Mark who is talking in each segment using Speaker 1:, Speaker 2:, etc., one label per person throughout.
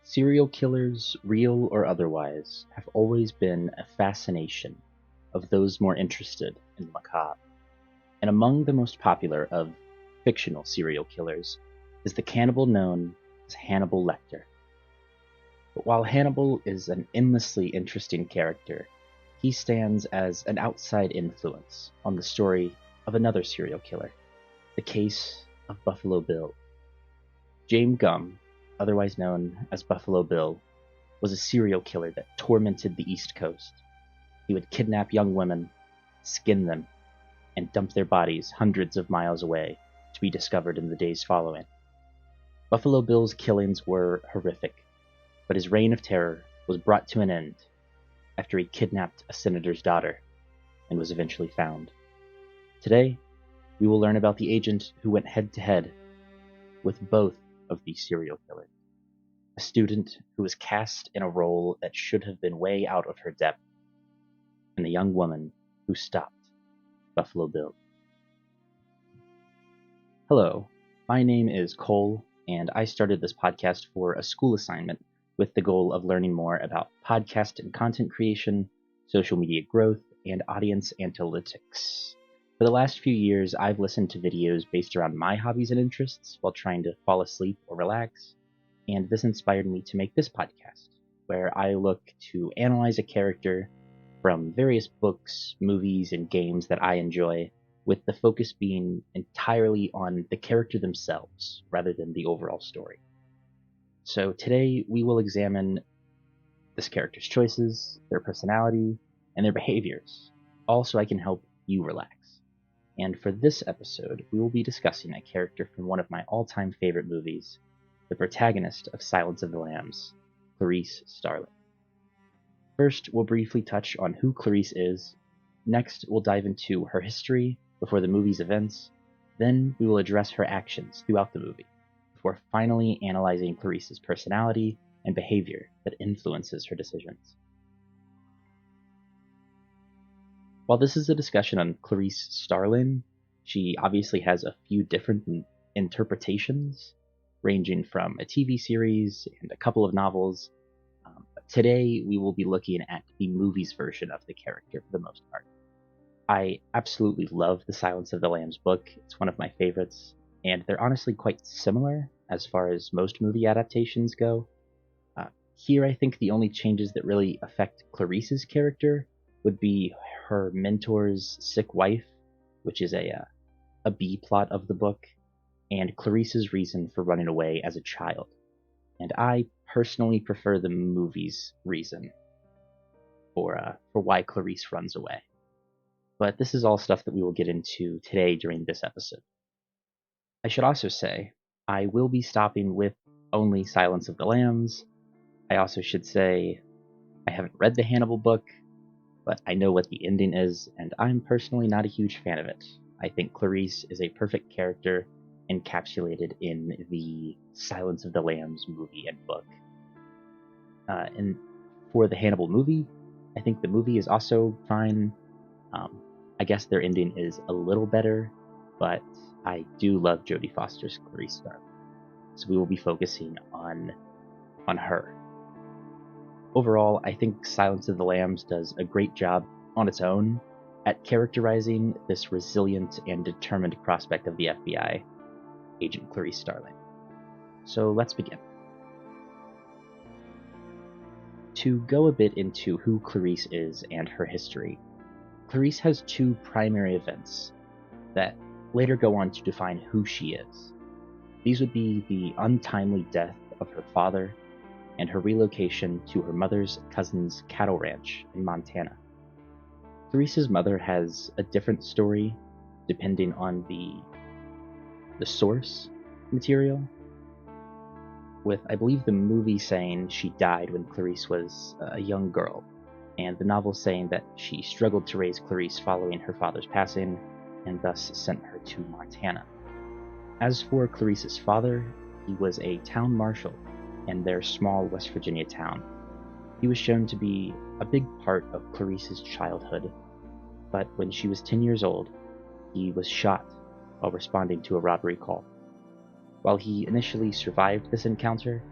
Speaker 1: Serial killers, real or otherwise, have always been a fascination of those more interested in the macabre. And among the most popular of fictional serial killers is the cannibal known as Hannibal Lecter. But while Hannibal is an endlessly interesting character, he stands as an outside influence on the story of another serial killer, the case of Buffalo Bill. James Gumb, otherwise known as Buffalo Bill, was a serial killer that tormented the East Coast. He would kidnap young women, skin them, and dump their bodies hundreds of miles away to be discovered in the days following. Buffalo Bill's killings were horrific, but his reign of terror was brought to an end after he kidnapped a senator's daughter and was eventually found. Today, we will learn about the agent who went head-to-head with both of these serial killers. A student who was cast in a role that should have been way out of her depth, and the young woman who stopped Buffalo Bill. Hello, my name is Cole, and I started this podcast for a school assignment with the goal of learning more about podcast and content creation, social media growth, and audience analytics. For the last few years, I've listened to videos based around my hobbies and interests while trying to fall asleep or relax, and this inspired me to make this podcast, where I look to analyze a character from various books, movies, and games that I enjoy, with the focus being entirely on the character themselves rather than the overall story. So today we will examine this character's choices, their personality, and their behaviors, all so I can help you relax. And for this episode, we will be discussing a character from one of my all-time favorite movies, the protagonist of Silence of the Lambs, Clarice Starling. First, we'll briefly touch on who Clarice is. Next, we'll dive into her history before the movie's events. Then we will address her actions throughout the movie, before finally analyzing Clarice's personality and behavior that influences her decisions. While this is a discussion on Clarice Starling, she obviously has a few different interpretations, ranging from a TV series and a couple of novels. But today we will be looking at the movie's version of the character for the most part. I absolutely love the Silence of the Lambs book. It's one of my favorites, and they're honestly quite similar as far as most movie adaptations go. Here I think the only changes that really affect Clarice's character would be her mentor's sick wife, which is a B-plot of the book, and Clarice's reason for running away as a child. And I personally prefer the movie's reason for why Clarice runs away. But this is all stuff that we will get into today during this episode. I should also say, I will be stopping with only Silence of the Lambs. I also should say, I haven't read the Hannibal book, but I know what the ending is, and I'm personally not a huge fan of it. I think Clarice is a perfect character encapsulated in the Silence of the Lambs movie and book. And for the Hannibal movie, I think the movie is also fine. I guess their ending is a little better, but I do love Jodie Foster's Clarice Starling, so we will be focusing on her. Overall, I think Silence of the Lambs does a great job on its own at characterizing this resilient and determined prospect of the FBI, Agent Clarice Starling. So let's begin. To go a bit into who Clarice is and her history, Clarice has two primary events that later go on to define who she is. These would be the untimely death of her father and her relocation to her mother's cousin's cattle ranch in Montana. Clarice's mother has a different story depending on the source material, with I believe the movie saying she died when Clarice was a young girl, and the novel saying that she struggled to raise Clarice following her father's passing and thus sent her to Montana. As for Clarice's father, he was a town marshal in their small West Virginia town. He was shown to be a big part of Clarice's childhood, but when she was 10 years old, he was shot while responding to a robbery call. While he initially survived this encounter,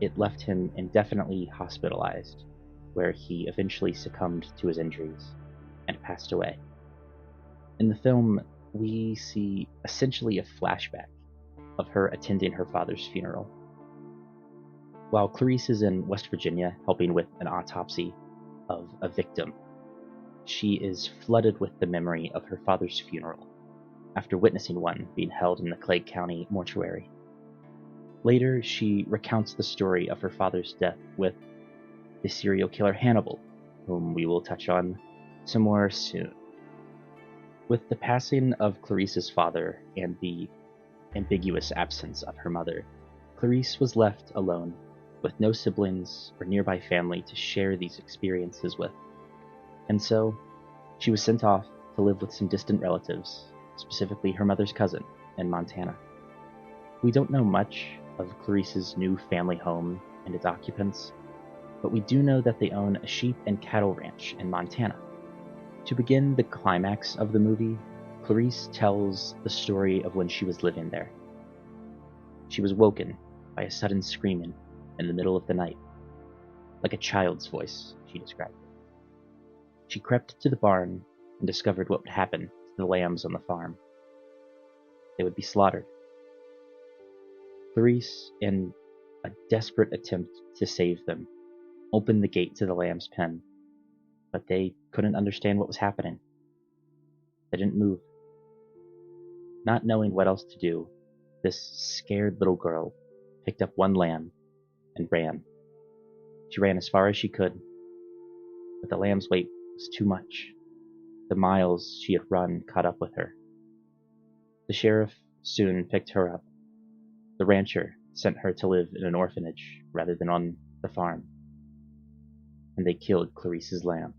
Speaker 1: it left him indefinitely hospitalized, where he eventually succumbed to his injuries and passed away. In the film, we see essentially a flashback of her attending her father's funeral. While Clarice is in West Virginia helping with an autopsy of a victim, she is flooded with the memory of her father's funeral after witnessing one being held in the Clay County mortuary. Later, she recounts the story of her father's death with the serial killer Hannibal, whom we will touch on some more soon. With the passing of Clarice's father and the ambiguous absence of her mother, Clarice was left alone, with no siblings or nearby family to share these experiences with. And so, she was sent off to live with some distant relatives, specifically her mother's cousin in Montana. We don't know much of Clarice's new family home and its occupants, but we do know that they own a sheep and cattle ranch in Montana. To begin the climax of the movie, Clarice tells the story of when she was living there. She was woken by a sudden screaming in the middle of the night, like a child's voice, she described it. She crept to the barn and discovered what would happen to the lambs on the farm. They would be slaughtered. Clarice, in a desperate attempt to save them, opened the gate to the lamb's pen, but they couldn't understand what was happening. They didn't move. Not knowing what else to do, this scared little girl picked up one lamb and ran. She ran as far as she could, but the lamb's weight was too much. The miles she had run caught up with her. The sheriff soon picked her up. The rancher sent her to live in an orphanage rather than on the farm, and they killed Clarice's lamb.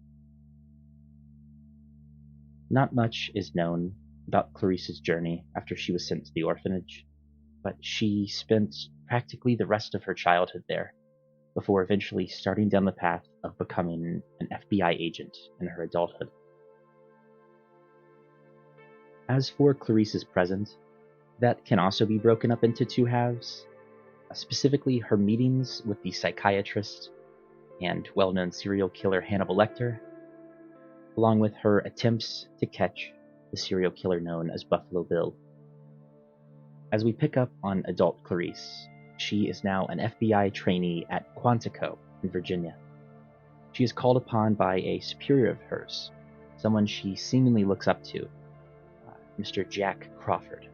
Speaker 1: Not much is known about Clarice's journey after she was sent to the orphanage, but she spent practically the rest of her childhood there, before eventually starting down the path of becoming an FBI agent in her adulthood. As for Clarice's present, that can also be broken up into two halves, specifically her meetings with the psychiatrist and well-known serial killer Hannibal Lecter, along with her attempts to catch the serial killer known as Buffalo Bill. As we pick up on adult Clarice, she is now an FBI trainee at Quantico in Virginia. She is called upon by a superior of hers, someone she seemingly looks up to, Mr. Jack Crawford.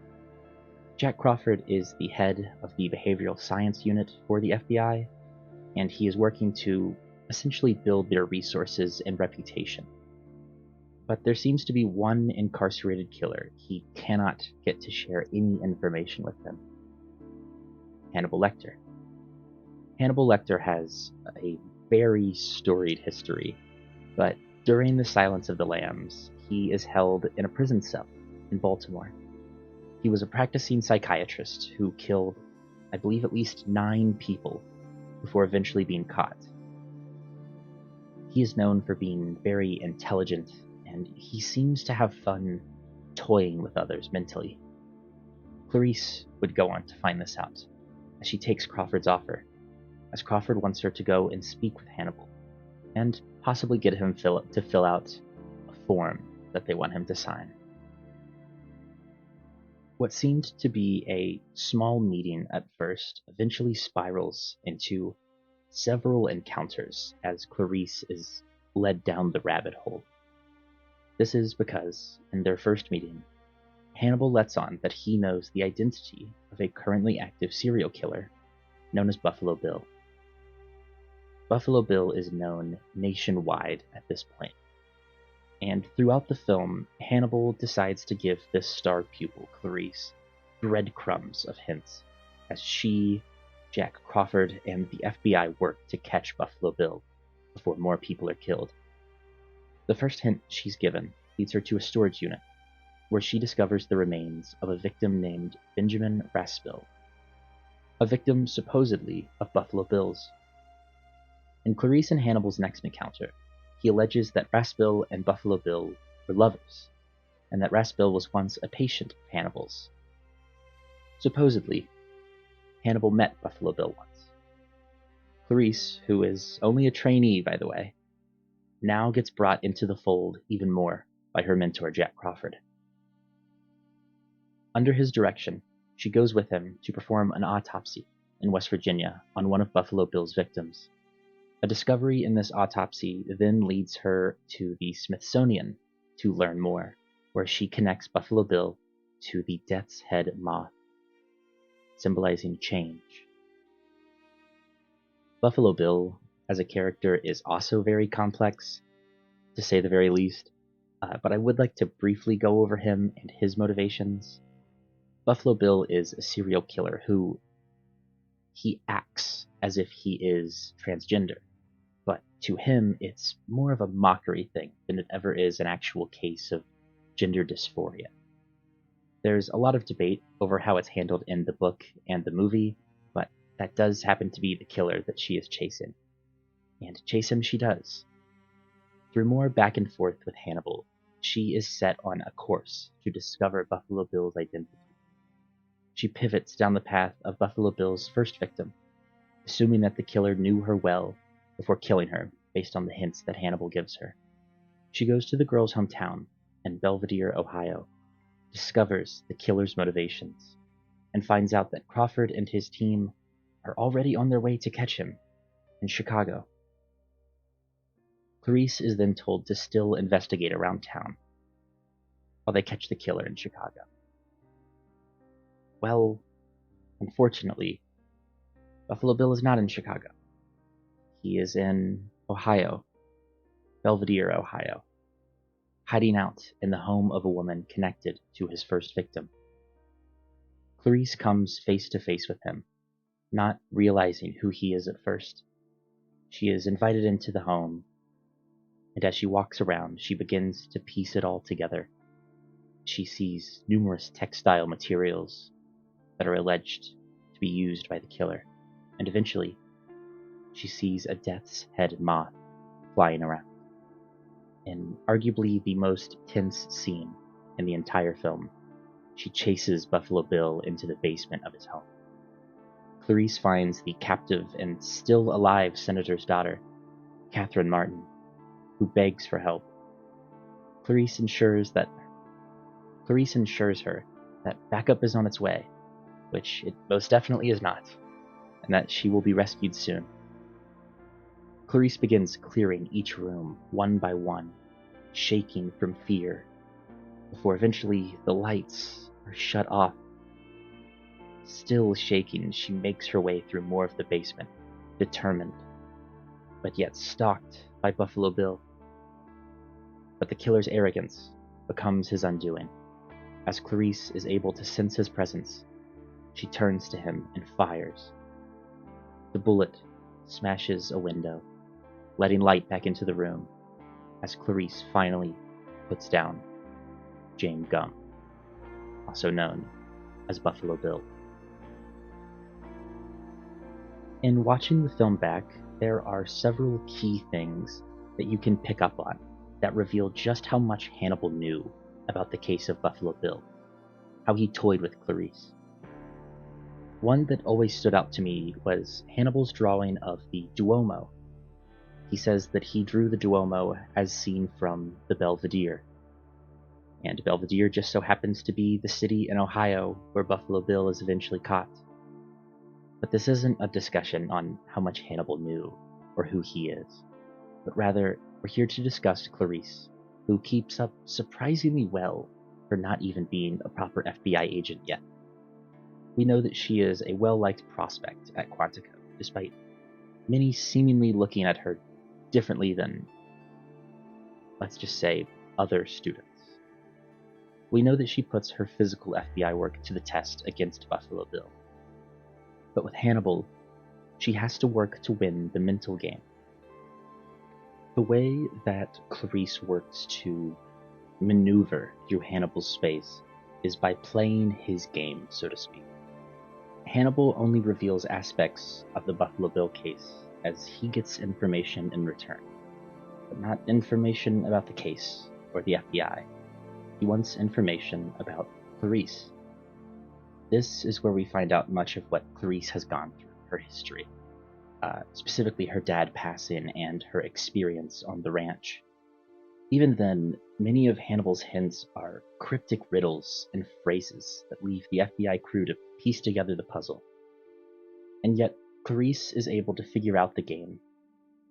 Speaker 1: Jack Crawford is the head of the behavioral science unit for the FBI, and he is working to essentially build their resources and reputation. But there seems to be one incarcerated killer he cannot get to share any information with them: Hannibal Lecter. Hannibal Lecter has a very storied history, but during the Silence of the Lambs, he is held in a prison cell in Baltimore. He was a practicing psychiatrist who killed, I believe, at least 9 people before eventually being caught. He is known for being very intelligent, and he seems to have fun toying with others mentally. Clarice would go on to find this out, as she takes Crawford's offer, as Crawford wants her to go and speak with Hannibal, and possibly get him to fill out a form that they want him to sign. What seemed to be a small meeting at first eventually spirals into several encounters as Clarice is led down the rabbit hole. This is because, in their first meeting, Hannibal lets on that he knows the identity of a currently active serial killer known as Buffalo Bill. Buffalo Bill is known nationwide at this point, and throughout the film, Hannibal decides to give this star pupil, Clarice, breadcrumbs of hints as she, Jack Crawford, and the FBI work to catch Buffalo Bill before more people are killed. The first hint she's given leads her to a storage unit, where she discovers the remains of a victim named Benjamin Raspill, a victim supposedly of Buffalo Bill's. In Clarice and Hannibal's next encounter, he alleges that Raspill and Buffalo Bill were lovers, and that Raspill was once a patient of Hannibal's. Supposedly, Hannibal met Buffalo Bill once, Clarice, who is only a trainee by the way, now gets brought into the fold even more by her mentor Jack Crawford. Under his direction, she goes with him to perform an autopsy in West Virginia on one of Buffalo Bill's victims. A discovery in this autopsy then leads her to the Smithsonian to learn more, where she connects Buffalo Bill to the Death's Head moth, symbolizing change. Buffalo Bill, as a character, is also very complex, to say the very least, but I would like to briefly go over him and his motivations. Buffalo Bill is a serial killer who he acts as if he is transgender, but to him it's more of a mockery thing than it ever is an actual case of gender dysphoria. There's a lot of debate over how it's handled in the book and the movie, but that does happen to be the killer that she is chasing. And chase him she does. Through more back and forth with Hannibal, she is set on a course to discover Buffalo Bill's identity. She pivots down the path of Buffalo Bill's first victim, assuming that the killer knew her well before killing her based on the hints that Hannibal gives her. She goes to the girl's hometown in Belvidere, Ohio, discovers the killer's motivations, and finds out that Crawford and his team are already on their way to catch him in Chicago. Clarice is then told to still investigate around town while they catch the killer in Chicago. Well, unfortunately, Buffalo Bill is not in Chicago. He is in Ohio, Belvidere, Ohio, hiding out in the home of a woman connected to his first victim. Clarice comes face to face with him, not realizing who he is at first. She is invited into the home, and as she walks around, she begins to piece it all together. She sees numerous textile materials that are alleged to be used by the killer, and eventually she sees a death's head moth flying around. In arguably the most tense scene in the entire film, she chases Buffalo Bill into the basement of his home. Clarice finds the captive and still alive senator's daughter, Catherine Martin, who begs for help. Clarice ensures her that backup is on its way, which it most definitely is not, and that she will be rescued soon. Clarice begins clearing each room one by one, shaking from fear, before eventually the lights are shut off. Still shaking, she makes her way through more of the basement, determined, but yet stalked by Buffalo Bill. But the killer's arrogance becomes his undoing. As Clarice is able to sense his presence, she turns to him and fires. The bullet smashes a window, letting light back into the room, as Clarice finally puts down James Gumb, also known as Buffalo Bill. In watching the film back, there are several key things that you can pick up on that reveal just how much Hannibal knew about the case of Buffalo Bill, how he toyed with Clarice. One that always stood out to me was Hannibal's drawing of the Duomo. He says that he drew the Duomo as seen from the Belvedere, and Belvedere just so happens to be the city in Ohio where Buffalo Bill is eventually caught. But this isn't a discussion on how much Hannibal knew or who he is, but rather we're here to discuss Clarice, who keeps up surprisingly well for not even being a proper FBI agent yet. We know that she is a well-liked prospect at Quantico, despite many seemingly looking at her differently than, let's just say, other students. We know that she puts her physical FBI work to the test against Buffalo Bill. But with Hannibal, she has to work to win the mental game. The way that Clarice works to maneuver through Hannibal's space is by playing his game, so to speak. Hannibal only reveals aspects of the Buffalo Bill case as he gets information in return, but not information about the case or the FBI. He wants information about Clarice. This is where we find out much of what Clarice has gone through, her history. specifically her dad passing and her experience on the ranch. Even then, many of Hannibal's hints are cryptic riddles and phrases that leave the FBI crew to piece together the puzzle. And yet, Clarice is able to figure out the game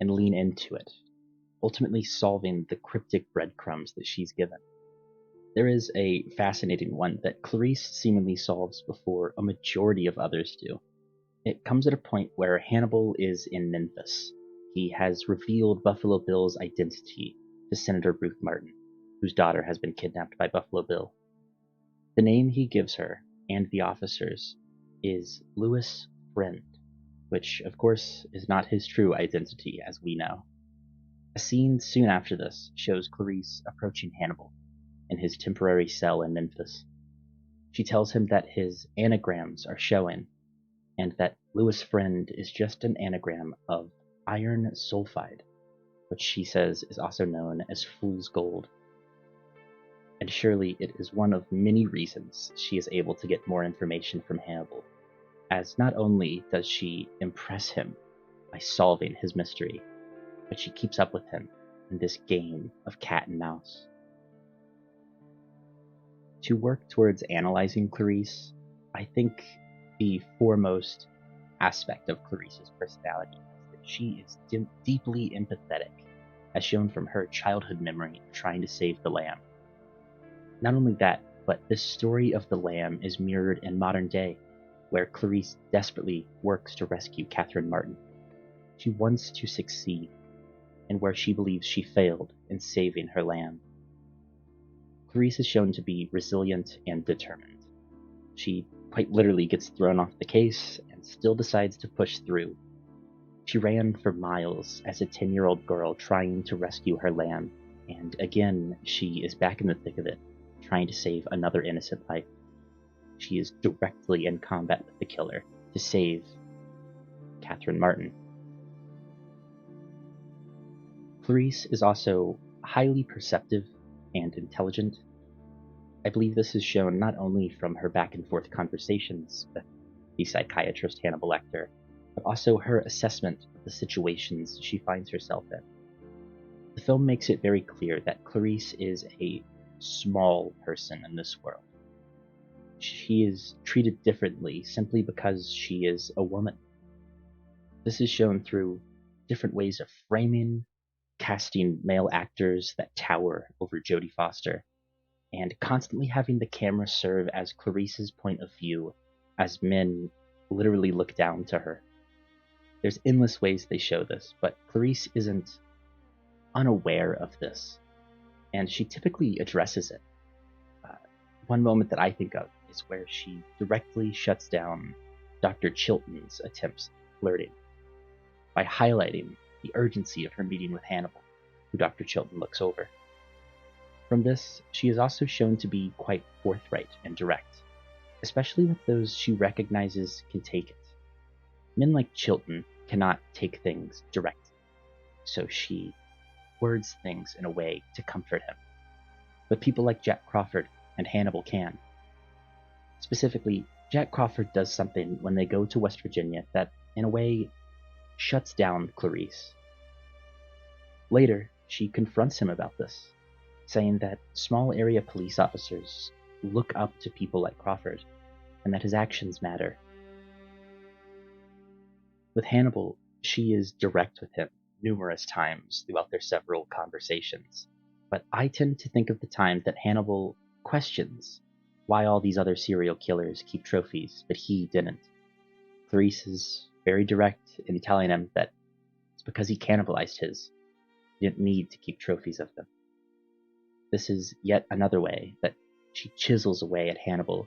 Speaker 1: and lean into it, ultimately solving the cryptic breadcrumbs that she's given. There is a fascinating one that Clarice seemingly solves before a majority of others do. It comes at a point where Hannibal is in Memphis. He has revealed Buffalo Bill's identity to Senator Ruth Martin, whose daughter has been kidnapped by Buffalo Bill. The name he gives her and the officers is Louis Friend, which, of course, is not his true identity, as we know. A scene soon after this shows Clarice approaching Hannibal in his temporary cell in Memphis. She tells him that his anagrams are showing, and that Louis Friend is just an anagram of iron sulfide, which she says is also known as fool's gold. And surely it is one of many reasons she is able to get more information from Hannibal, as not only does she impress him by solving his mystery, but she keeps up with him in this game of cat and mouse. To work towards analyzing Clarice, I think the foremost aspect of Clarice's personality is that she is deeply empathetic, as shown from her childhood memory of trying to save the lamb. Not only that, but the story of the lamb is mirrored in modern day, where Clarice desperately works to rescue Catherine Martin. She wants to succeed, and where she believes she failed in saving her lamb. Clarice is shown to be resilient and determined. She quite literally gets thrown off the case and still decides to push through. She ran for miles as a 10-year-old girl trying to rescue her lamb, and again she is back in the thick of it, trying to save another innocent life. She is directly in combat with the killer to save Catherine Martin. Clarice is also highly perceptive and intelligent. I believe this is shown not only from her back-and-forth conversations with the psychiatrist Hannibal Lecter, but also her assessment of the situations she finds herself in. The film makes it very clear that Clarice is a small person in this world. She is treated differently simply because she is a woman. This is shown through different ways of framing, casting male actors that tower over Jodie Foster, and constantly having the camera serve as Clarice's point of view as men literally look down to her. There's endless ways they show this, but Clarice isn't unaware of this, and she typically addresses it. One moment that I think of is where she directly shuts down Dr. Chilton's attempts at flirting by highlighting the urgency of her meeting with Hannibal, who Dr. Chilton looks over. From this, she is also shown to be quite forthright and direct, especially with those she recognizes can take it. Men like Chilton cannot take things directly, so she words things in a way to comfort him. But people like Jack Crawford and Hannibal can. Specifically, Jack Crawford does something when they go to West Virginia that, in a way, shuts down Clarice. Later, she confronts him about this, saying that small area police officers look up to people like Crawford, and that his actions matter. With Hannibal, she is direct with him numerous times throughout their several conversations, but I tend to think of the time that Hannibal questions why all these other serial killers keep trophies, but he didn't. Clarice is very direct in telling him that it's because he cannibalized his. He didn't need to keep trophies of them. This is yet another way that she chisels away at Hannibal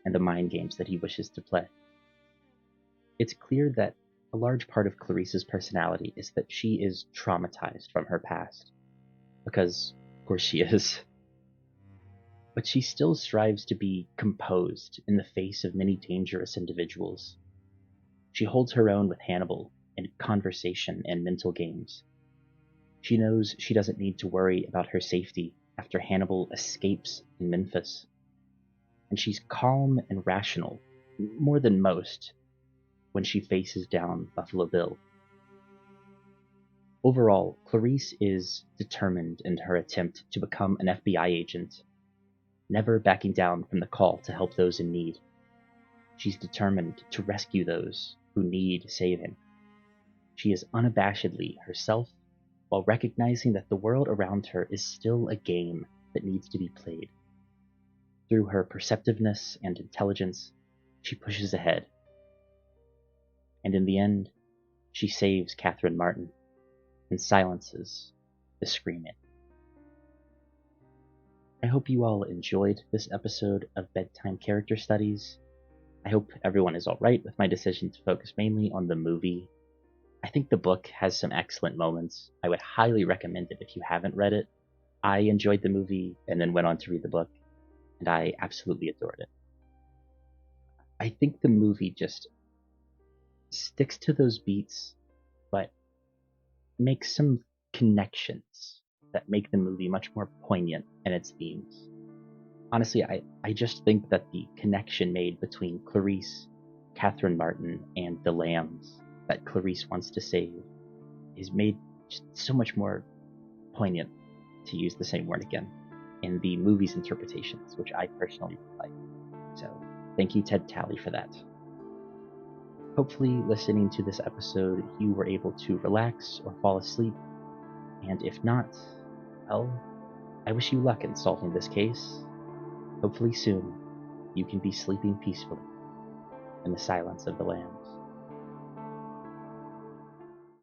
Speaker 1: and the mind games that he wishes to play. It's clear that a large part of Clarice's personality is that she is traumatized from her past, because, of course, she is. But she still strives to be composed in the face of many dangerous individuals. She holds her own with Hannibal in conversation and mental games. She knows she doesn't need to worry about her safety after Hannibal escapes in Memphis. And she's calm and rational, more than most, when she faces down Buffalo Bill. Overall, Clarice is determined in her attempt to become an FBI agent, never backing down from the call to help those in need. She's determined to rescue those who need saving. She is unabashedly herself, while recognizing that the world around her is still a game that needs to be played. Through her perceptiveness and intelligence, she pushes ahead. And in the end, she saves Catherine Martin and silences the screaming. I hope you all enjoyed this episode of Bedtime Character Studies. I hope everyone is alright with my decision to focus mainly on the movie. I think the book has some excellent moments. I would highly recommend it if you haven't read it. I enjoyed the movie and then went on to read the book, and I absolutely adored it. I think the movie just sticks to those beats, but makes some connections that make the movie much more poignant in its themes. Honestly, I just think that the connection made between Clarice, Catherine Martin, and the lambs that Clarice wants to save is made just so much more poignant, to use the same word again, in the movie's interpretations, which I personally like. So, thank you, Ted Talley, for that. Hopefully, listening to this episode, you were able to relax or fall asleep, and if not, well, I wish you luck in solving this case. Hopefully soon, you can be sleeping peacefully in the silence of the lambs.